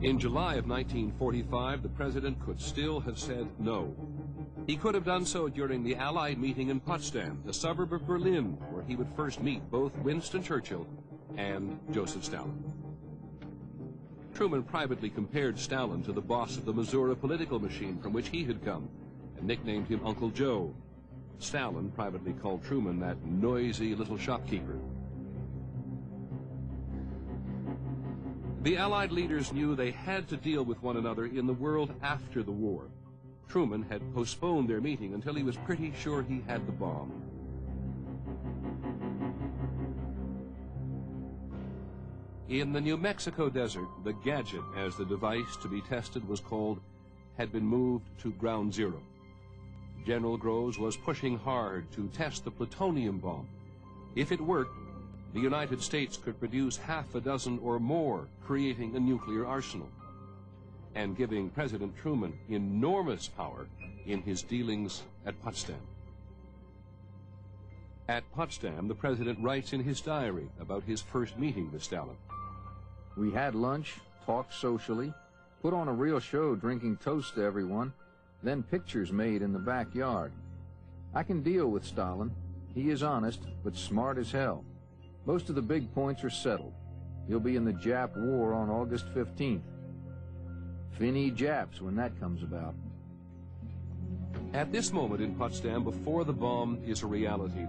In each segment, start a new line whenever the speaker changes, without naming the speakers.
In July of 1945, the president could still have said no. He could have done so during the Allied meeting in Potsdam, a suburb of Berlin, where he would first meet both Winston Churchill and Joseph Stalin. Truman privately compared Stalin to the boss of the Missouri political machine from which he had come, and nicknamed him Uncle Joe. Stalin privately called Truman that noisy little shopkeeper. The Allied leaders knew they had to deal with one another in the world after the war. Truman had postponed their meeting until he was pretty sure he had the bomb. In the New Mexico desert, the gadget, as the device to be tested was called, had been moved to ground zero. General Groves was pushing hard to test the plutonium bomb. If it worked, the United States could produce half a dozen or more, creating a nuclear arsenal, and giving President Truman enormous power in his dealings at Potsdam. At Potsdam, the president writes in his diary about his first meeting with Stalin.
We had lunch, talked socially, put on a real show drinking toast to everyone, then pictures made in the backyard. I can deal with Stalin. He is honest, but smart as hell. Most of the big points are settled. He'll be in the Jap war on August 15th. Finny Japs when that comes about.
At this moment in Potsdam, before the bomb is a reality,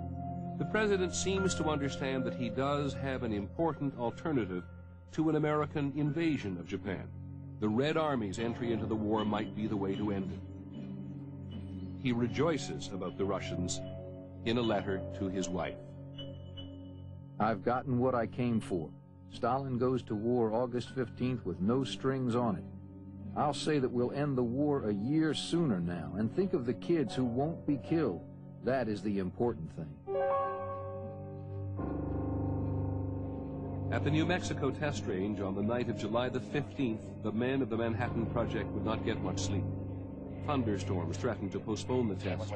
the president seems to understand that he does have an important alternative to an American invasion of Japan. The Red Army's entry into the war might be the way to end it. He rejoices about the Russians in a letter to his wife.
I've gotten what I came for. Stalin goes to war August 15th with no strings on it. I'll say that we'll end the war a year sooner now, and think of the kids who won't be killed. That is the important thing.
At the New Mexico test range on the night of July the 15th, the men of the Manhattan Project would not get much sleep. Thunderstorms threatened to postpone the test.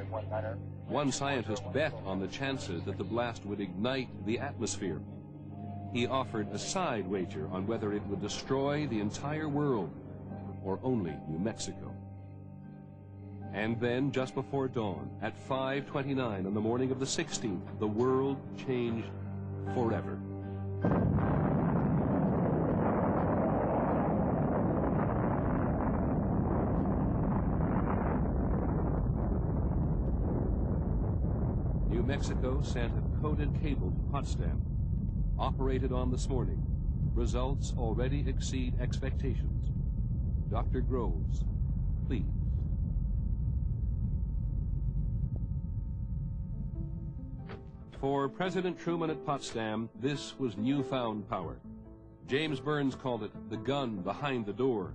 One scientist bet on the chances that the blast would ignite the atmosphere. He offered a side wager on whether it would destroy the entire world or only New Mexico. And then, just before dawn, at 5:29 on the morning of the 16th, the world changed forever. New Mexico sent a coded cable to Potsdam. Operated on this morning. Results already exceed expectations. Dr. Groves, please. For President Truman at Potsdam, this was newfound power. James Burns called it the gun behind the door.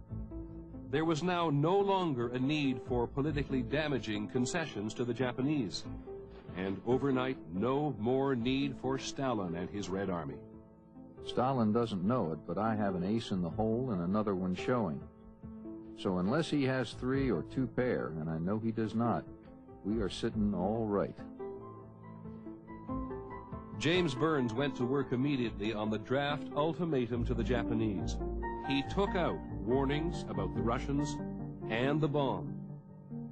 There was now no longer a need for politically damaging concessions to the Japanese. And overnight, no more need for Stalin and his Red Army.
Stalin doesn't know it, but I have an ace in the hole and another one showing. So unless he has 3 or 2 pair, and I know he does not, we are sitting all right.
James Burns went to work immediately on the draft ultimatum to the Japanese. He took out warnings about the Russians and the bomb,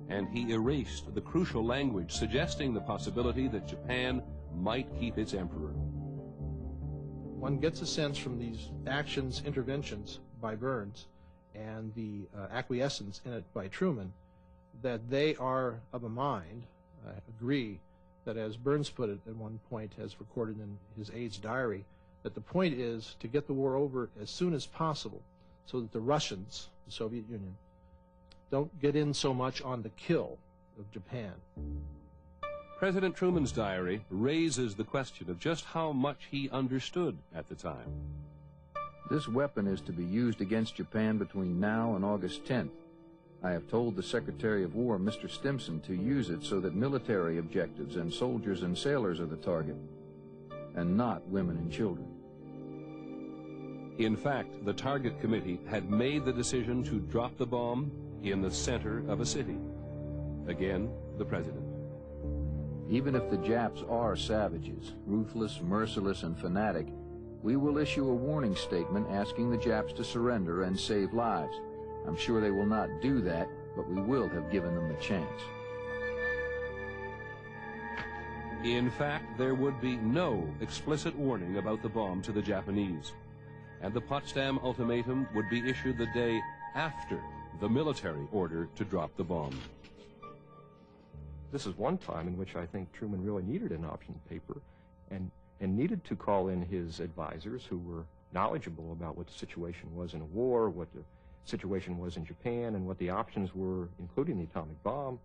and he erased the crucial language suggesting the possibility that Japan might keep its emperor.
One gets a sense from these actions, interventions by Burns, and the acquiescence in it by Truman, that they are of a mind, I agree, that as Burns put it at one point, as recorded in his aide's diary, that the point is to get the war over as soon as possible so that the Russians, the Soviet Union, don't get in so much on the kill of Japan.
President Truman's diary raises the question of just how much he understood at the time.
This weapon is to be used against Japan between now and August 10th. I have told the Secretary of War, Mr. Stimson, to use it so that military objectives and soldiers and sailors are the target, and not women and children.
In fact, the target committee had made the decision to drop the bomb in the center of a city. Again, the president.
Even if the Japs are savages, ruthless, merciless, and fanatic, We will issue a warning statement asking the Japs to surrender and save lives. I'm sure they will not do that, but we will have given them the chance.
In fact, there would be no explicit warning about the bomb to the Japanese, and the Potsdam ultimatum would be issued the day after the military order to drop the bomb.
This is one time in which I think Truman really needed an option paper and needed to call in his advisors who were knowledgeable about what the situation was in a war, what the situation was in Japan, and what the options were, including the atomic bomb,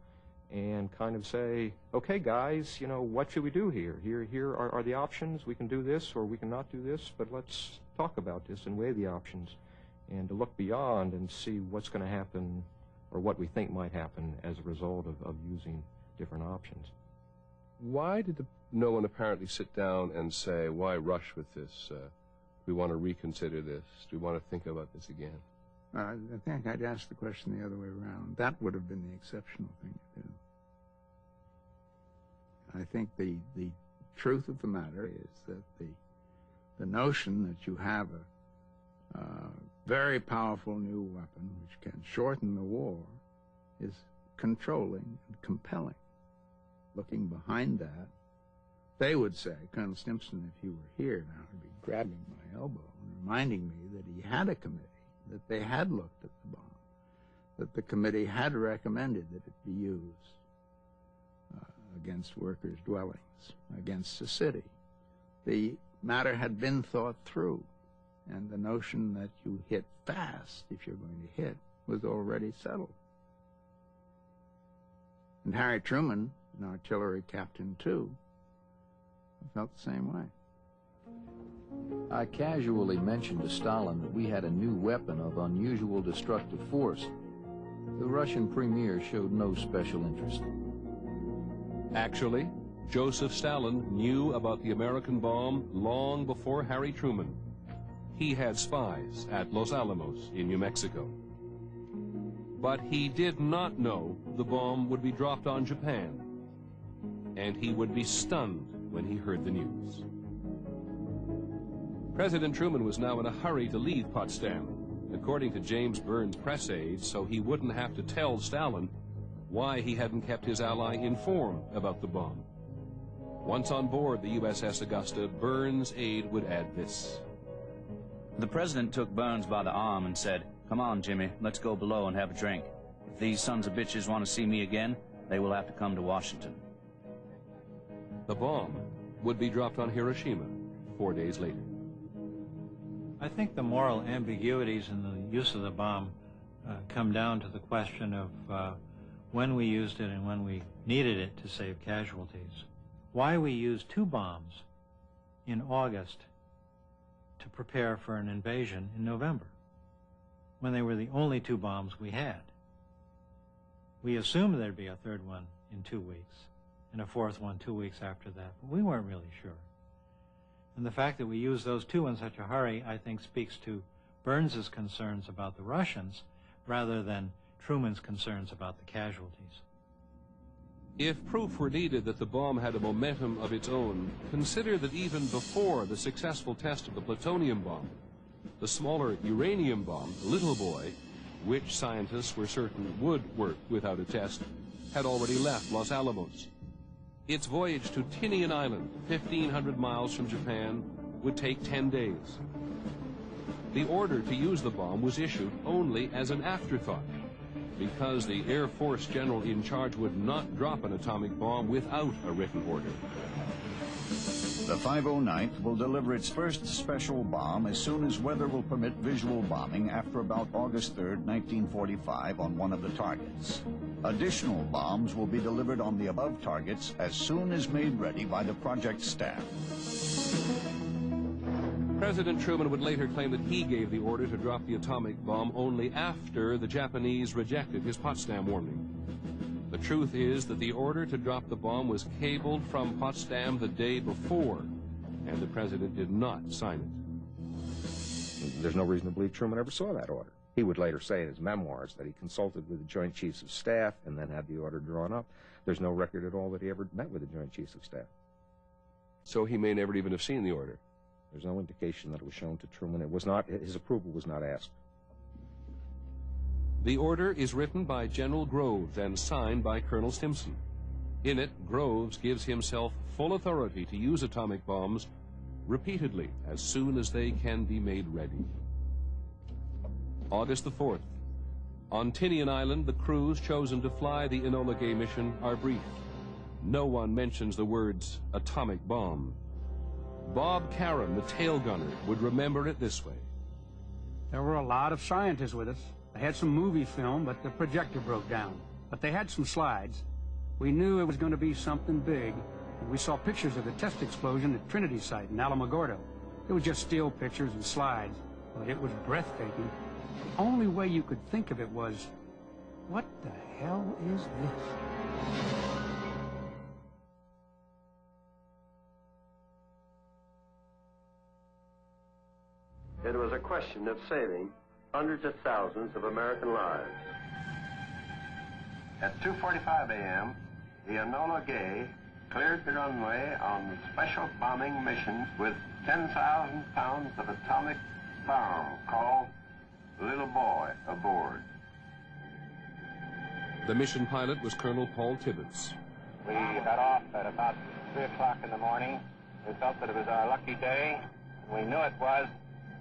and kind of say, okay, guys, you know, what should we do here? Here are the options. We can do this or we cannot do this, but let's talk about this and weigh the options and to look beyond and see what's going to happen or what we think might happen as a result of using different options.
Why did no one apparently sit down and say, why rush with this? Do we want to reconsider this? Do we want to think about this again?
I think I'd ask the question the other way around. That would have been the exceptional thing to do. I think the truth of the matter is that the notion that you have a very powerful new weapon which can shorten the war is controlling and compelling. Looking behind that, they would say, Colonel Stimson, if you were here now, would be grabbing my elbow and reminding me that he had a committee, that they had looked at the bomb, that the committee had recommended that it be used against workers' dwellings, against the city. The matter had been thought through, and the notion that you hit fast, if you're going to hit, was already settled. And Harry Truman, an artillery captain too, felt the same way.
I casually mentioned to Stalin that we had a new weapon of unusual destructive force. The Russian premier showed no special interest.
Actually, Joseph Stalin knew about the American bomb long before Harry Truman. He had spies at Los Alamos in New Mexico. But he did not know the bomb would be dropped on Japan, and he would be stunned when he heard the news. President Truman was now in a hurry to leave Potsdam, according to James Burns' press aide, so he wouldn't have to tell Stalin why he hadn't kept his ally informed about the bomb. Once on board the USS Augusta, Burns' aide would add this.
The president took Burns by the arm and said, "Come on, Jimmy, let's go below and have a drink. If these sons of bitches want to see me again, they will have to come to Washington."
The bomb would be dropped on Hiroshima 4 days later.
I think the moral ambiguities in the use of the bomb come down to the question of when we used it and when we needed it to save casualties. Why we used 2 bombs in August to prepare for an invasion in November, when they were the only 2 bombs we had. We assumed there'd be a 3rd one in 2 weeks, and a 4th one 2 weeks after that, but we weren't really sure. And the fact that we used those 2 in such a hurry, I think, speaks to Burns's concerns about the Russians rather than Truman's concerns about the casualties.
If proof were needed that the bomb had a momentum of its own, consider that even before the successful test of the plutonium bomb, the smaller uranium bomb, Little Boy, which scientists were certain would work without a test, had already left Los Alamos. Its voyage to Tinian Island, 1,500 miles from Japan, would take 10 days. The order to use the bomb was issued only as an afterthought, because the Air Force general in charge would not drop an atomic bomb without a written order.
The 509th will deliver its first special bomb as soon as weather will permit visual bombing after about August 3rd, 1945 on one of the targets. Additional bombs will be delivered on the above targets as soon as made ready by the project staff.
President Truman would later claim that he gave the order to drop the atomic bomb only after the Japanese rejected his Potsdam warning. The truth is that the order to drop the bomb was cabled from Potsdam the day before, and the president did not sign it.
There's no reason to believe Truman ever saw that order. He would later say in his memoirs that he consulted with the Joint Chiefs of Staff and then had the order drawn up. There's no record at all that he ever met with the Joint Chiefs of Staff.
So he may never even have seen the order.
There's no indication that it was shown to Truman. It was not, his approval was not asked.
The order is written by General Groves and signed by Colonel Stimson. In it, Groves gives himself full authority to use atomic bombs repeatedly as soon as they can be made ready. August the 4th. On Tinian Island, the crews chosen to fly the Enola Gay mission are briefed. No one mentions the words atomic bomb. Bob Caron, the tail gunner, would remember it this way.
There were a lot of scientists with us. They had some movie film, but the projector broke down. But they had some slides. We knew it was going to be something big. And we saw pictures of the test explosion at Trinity site in Alamogordo. It was just still pictures and slides, but it was breathtaking. The only way you could think of it was, what the hell is this?
It was a question of saving hundreds of thousands of American lives. At 2:45 a.m., the Enola Gay cleared the runway on special bombing mission with 10,000 pounds of atomic bomb called Little Boy aboard.
The mission pilot was Colonel Paul Tibbets.
We got off at about 3 o'clock in the morning. We felt that it was our lucky day. We knew it was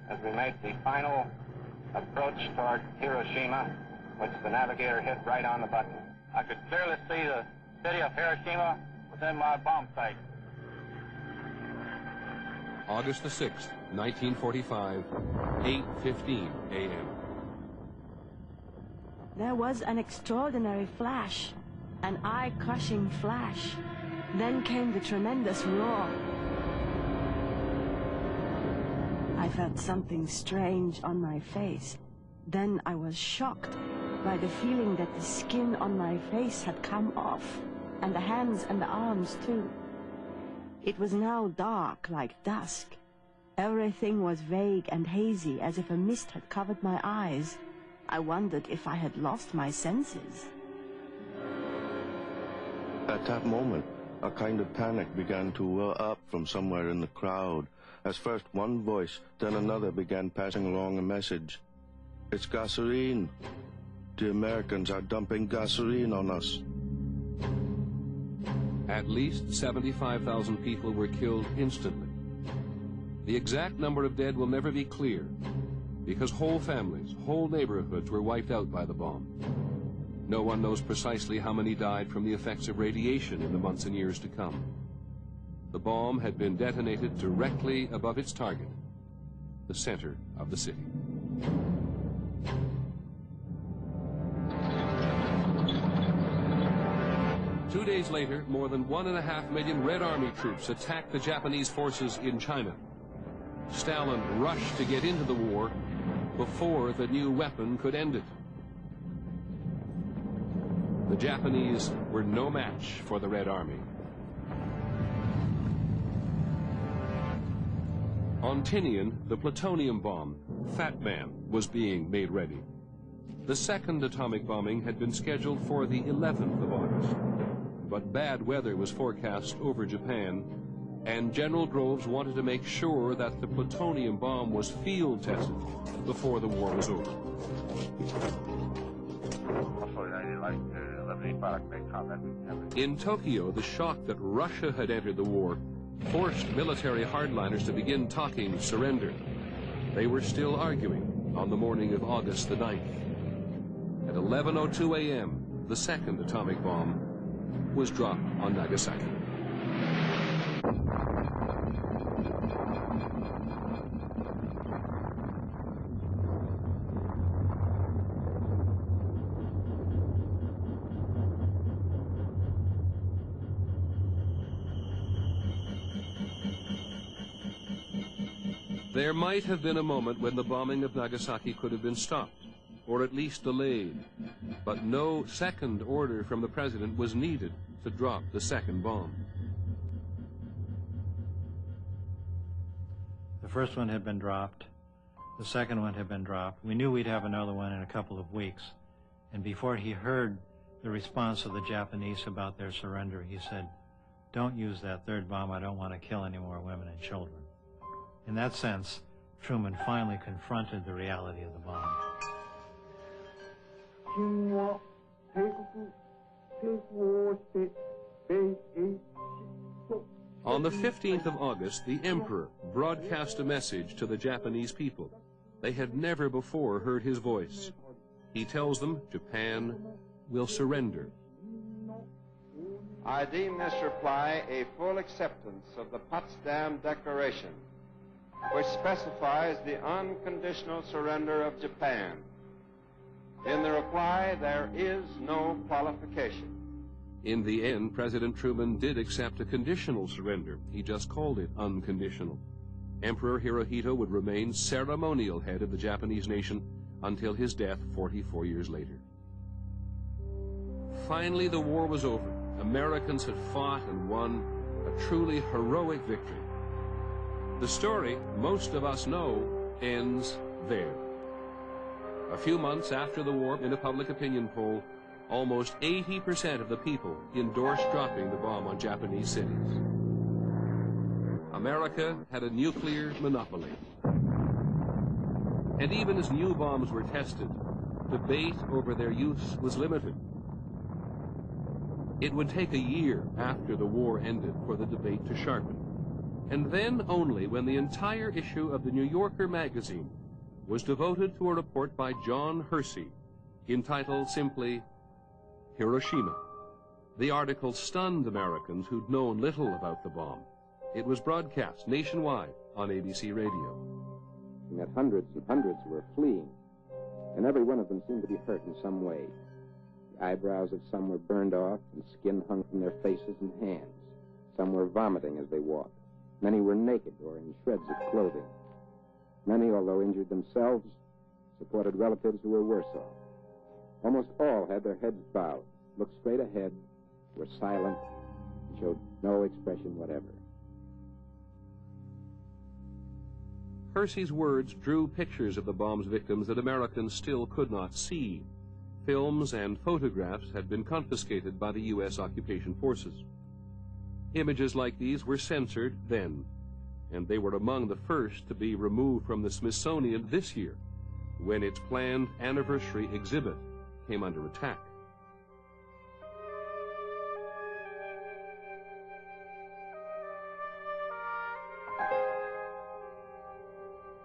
as we made the final approach toward Hiroshima, which the navigator hit right on the button. I could clearly see the city of Hiroshima within my bomb sight.
August the 6th, 1945, 8:15 a.m.
There was an extraordinary flash, an eye-crushing flash. Then came the tremendous roar. I felt something strange on my face. Then I was shocked by the feeling that the skin on my face had come off, and the hands and the arms too. It was now dark like dusk. Everything was vague and hazy, as if a mist had covered my eyes. I wondered if I had lost my senses.
At that moment, a kind of panic began to well up from somewhere in the crowd, as first one voice, then another began passing along a message. It's gasoline. The Americans are dumping gasoline on us.
At least 75,000 people were killed instantly. The exact number of dead will never be clear, because whole families, whole neighborhoods were wiped out by the bomb. No one knows precisely how many died from the effects of radiation in the months and years to come. The bomb had been detonated directly above its target, the center of the city. Two days later, more than 1.5 million Red Army troops attacked the Japanese forces in China. Stalin rushed to get into the war before the new weapon could end it. The Japanese were no match for the Red Army. On Tinian, the plutonium bomb, Fat Man, was being made ready. The second atomic bombing had been scheduled for the 11th of August, but bad weather was forecast over Japan, and General Groves wanted to make sure that the plutonium bomb was field tested before the war was over. In Tokyo, the shock that Russia had entered the war forced military hardliners to begin talking surrender. They were still arguing on the morning of August the 9th. At 11:02 a.m., the second atomic bomb was dropped on Nagasaki. There might have been a moment when the bombing of Nagasaki could have been stopped, or at least delayed, but no second order from the president was needed to drop the second bomb.
The first one had been dropped. The second one had been dropped. We knew we'd have another one in a couple of weeks. And before he heard the response of the Japanese about their surrender, he said, "Don't use that third bomb. I don't want to kill any more women and children." In that sense, Truman finally confronted the reality of the bomb.
On the 15th of August, the Emperor broadcast a message to the Japanese people. They had never before heard his voice. He tells them Japan will surrender.
I deem this reply a full acceptance of the Potsdam Declaration, which specifies the unconditional surrender of Japan. In the reply, there is no qualification.
In the end, President Truman did accept a conditional surrender. He just called it unconditional. Emperor Hirohito would remain ceremonial head of the Japanese nation until his death 44 years later. Finally, the war was over. Americans had fought and won a truly heroic victory. The story most of us know ends there. A few months after the war, in a public opinion poll, almost 80% of the people endorsed dropping the bomb on Japanese cities. America had a nuclear monopoly. And even as new bombs were tested, debate over their use was limited. It would take a year after the war ended for the debate to sharpen. And then only when the entire issue of the New Yorker magazine was devoted to a report by John Hersey, entitled simply, Hiroshima. The article stunned Americans who'd known little about the bomb. It was broadcast nationwide on ABC radio.
That hundreds and hundreds were fleeing, and every one of them seemed to be hurt in some way. The eyebrows of some were burned off, and skin hung from their faces and hands. Some were vomiting as they walked. Many were naked or in shreds of clothing. Many, although injured themselves, supported relatives who were worse off. Almost all had their heads bowed, looked straight ahead, were silent, and showed no expression whatever.
Hersey's words drew pictures of the bomb's victims that Americans still could not see. Films and photographs had been confiscated by the U.S. occupation forces. Images like these were censored then, and they were among the first to be removed from the Smithsonian this year, when its planned anniversary exhibit came under attack.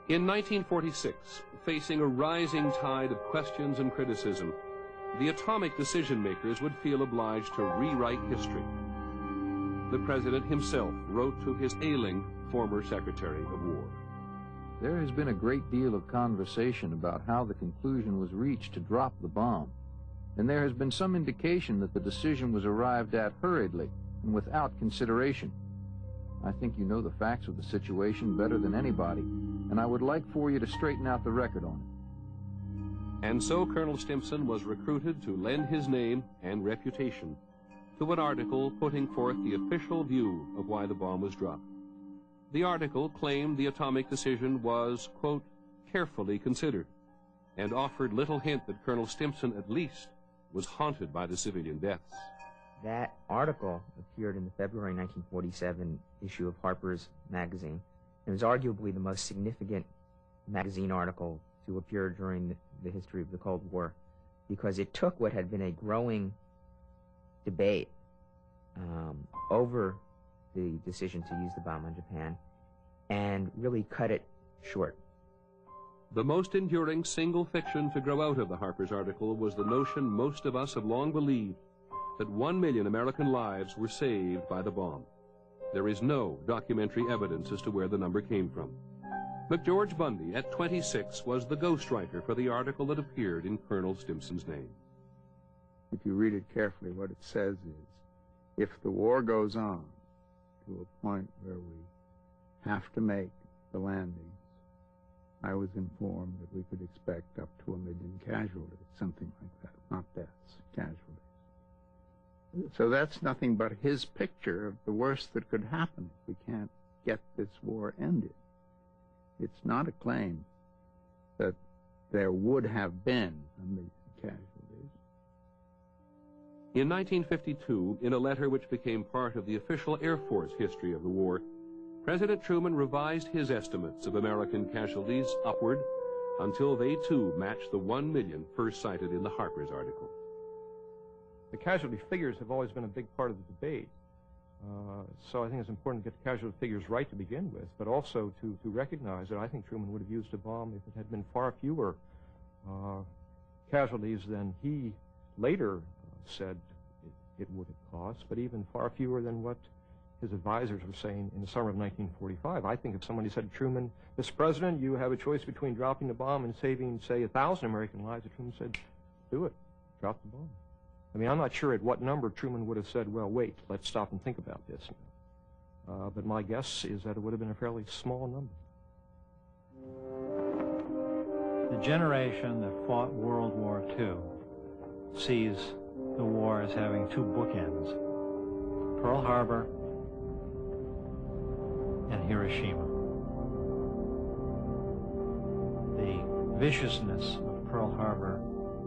In 1946, facing a rising tide of questions and criticism, the atomic decision-makers would feel obliged to rewrite history. The president himself wrote to his ailing former Secretary of War.
There has been a great deal of conversation about how the conclusion was reached to drop the bomb, and there has been some indication that the decision was arrived at hurriedly and without consideration. I think you know the facts of the situation better than anybody, and I would like for you to straighten out the record on it.
And so Colonel Stimson was recruited to lend his name and reputation to an article putting forth the official view of why the bomb was dropped. The article claimed the atomic decision was, quote, carefully considered, and offered little hint that Colonel Stimson, at least, was haunted by the civilian deaths.
That article appeared in the February 1947 issue of Harper's Magazine. It was arguably the most significant magazine article to appear during the history of the Cold War, because it took what had been a growing debate over the decision to use the bomb on Japan and really cut it short.
The most enduring single fiction to grow out of the Harper's article was the notion most of us have long believed, that 1 million American lives were saved by the bomb. There is no documentary evidence as to where the number came from. McGeorge Bundy, at 26, was the ghostwriter for the article that appeared in Colonel Stimson's name.
If you read it carefully, what it says is, if the war goes on to a point where we have to make the landings, I was informed that we could expect up to 1 million casualties, something like that, not deaths, casualties. So that's nothing but his picture of the worst that could happen if we can't get this war ended. It's not a claim that there would have been 1 million casualties.
In 1952, in a letter which became part of the official Air Force history of the war, President Truman revised his estimates of American casualties upward until they too matched the 1 million first cited in the Harper's article.
The casualty figures have always been a big part of the debate. So I think it's important to get the casualty figures right to begin with, but also to recognize that I think Truman would have used a bomb if it had been far fewer casualties than he later said it would have cost, but even far fewer than what his advisors were saying in the summer of 1945. I think if somebody said to Truman, Mr. President, you have a choice between dropping the bomb and saving, say, 1,000 American lives, and Truman said, do it, drop the bomb. I mean, I'm not sure at what number Truman would have said, well, wait, let's stop and think about this. But my guess is that it would have been a fairly small number.
The generation that fought World War II sees the war as having two bookends, Pearl Harbor and Hiroshima. The viciousness of Pearl Harbor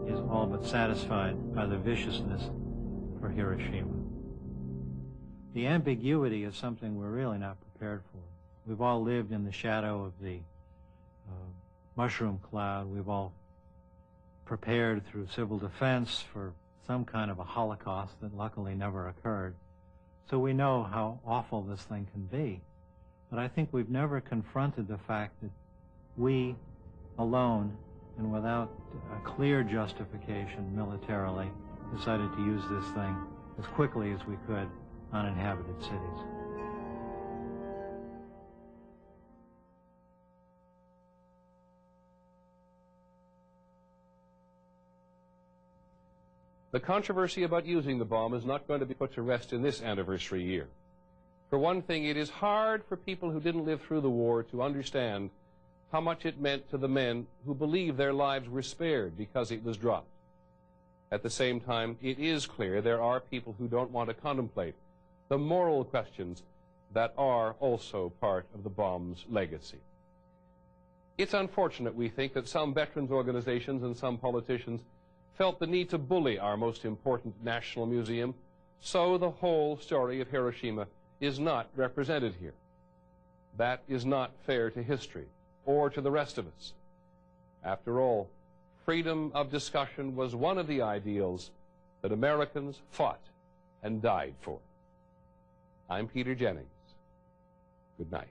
is all but satisfied by the viciousness for Hiroshima. The ambiguity is something we're really not prepared for. We've all lived in the shadow of the mushroom cloud. We've all prepared through civil defense for some kind of a Holocaust that luckily never occurred. So we know how awful this thing can be. But I think we've never confronted the fact that we alone and without a clear justification militarily decided to use this thing as quickly as we could on inhabited cities.
The controversy about using the bomb is not going to be put to rest in this anniversary year. For one thing, it is hard for people who didn't live through the war to understand how much it meant to the men who believed their lives were spared because it was dropped. At the same time, it is clear there are people who don't want to contemplate the moral questions that are also part of the bomb's legacy. It's unfortunate, we think, that some veterans organizations and some politicians felt the need to bully our most important national museum, so the whole story of Hiroshima is not represented here. That is not fair to history or to the rest of us. After all, freedom of discussion was one of the ideals that Americans fought and died for. I'm Peter Jennings. Good night.